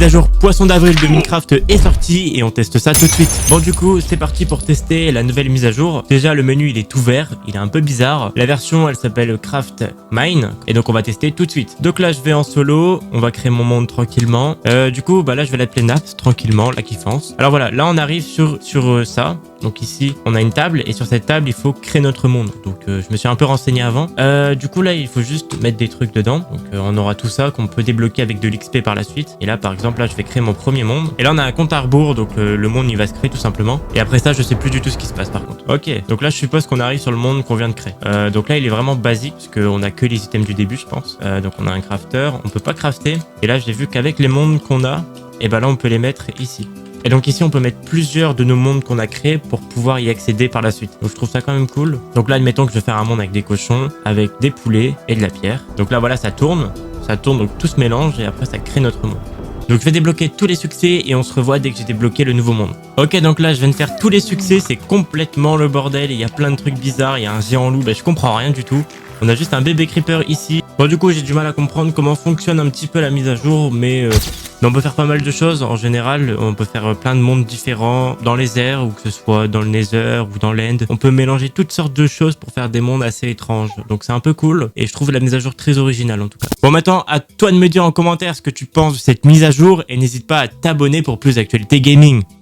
mise à jour Poisson d'avril de Minecraft est sortie et on teste ça tout de suite. Bon du coup c'est parti pour tester la nouvelle mise à jour. Déjà le menu il est tout vert, il est un peu bizarre. La version elle s'appelle Craft Mine et donc on va tester tout de suite. Donc là je vais en solo, on va créer mon monde tranquillement. Du coup bah là je vais l'appeler Naps tranquillement, la kiffance. Alors voilà, là on arrive sur ça. Donc ici on a une table et sur cette table il faut créer notre monde. Donc je me suis un peu renseigné avant. Du coup là il faut juste mettre des trucs dedans. Donc on aura tout ça qu'on peut débloquer avec de l'XP par la suite. Et là par exemple là je vais créer mon premier monde. Et là on a un compte à rebours donc le monde il va se créer tout simplement. Et après ça je sais plus du tout ce qui se passe par contre. Ok, donc là je suppose qu'on arrive sur le monde qu'on vient de créer. Donc là il est vraiment basique parce qu'on a que les items du début je pense. Donc on a un crafter, on peut pas crafter. Et là j'ai vu qu'avec les mondes qu'on a, et ben là on peut les mettre ici. Et donc ici on peut mettre plusieurs de nos mondes qu'on a créés pour pouvoir y accéder par la suite. Donc je trouve ça quand même cool. Donc là admettons que je vais faire un monde avec des cochons, avec des poulets et de la pierre. Donc là voilà ça tourne donc tout se mélange et après ça crée notre monde. Donc je vais débloquer tous les succès et on se revoit dès que j'ai débloqué le nouveau monde. Ok donc là je viens de faire tous les succès, c'est complètement le bordel, il y a plein de trucs bizarres, il y a un géant loup, je comprends rien du tout. On a juste un bébé creeper ici. Bon du coup j'ai du mal à comprendre comment fonctionne un petit peu la mise à jour, mais on peut faire pas mal de choses en général. On peut faire plein de mondes différents dans les airs, ou que ce soit dans le Nether ou dans l'End. On peut mélanger toutes sortes de choses pour faire des mondes assez étranges. Donc c'est un peu cool et je trouve la mise à jour très originale en tout cas. Bon maintenant à toi de me dire en commentaire ce que tu penses de cette mise à jour et n'hésite pas à t'abonner pour plus d'actualités gaming.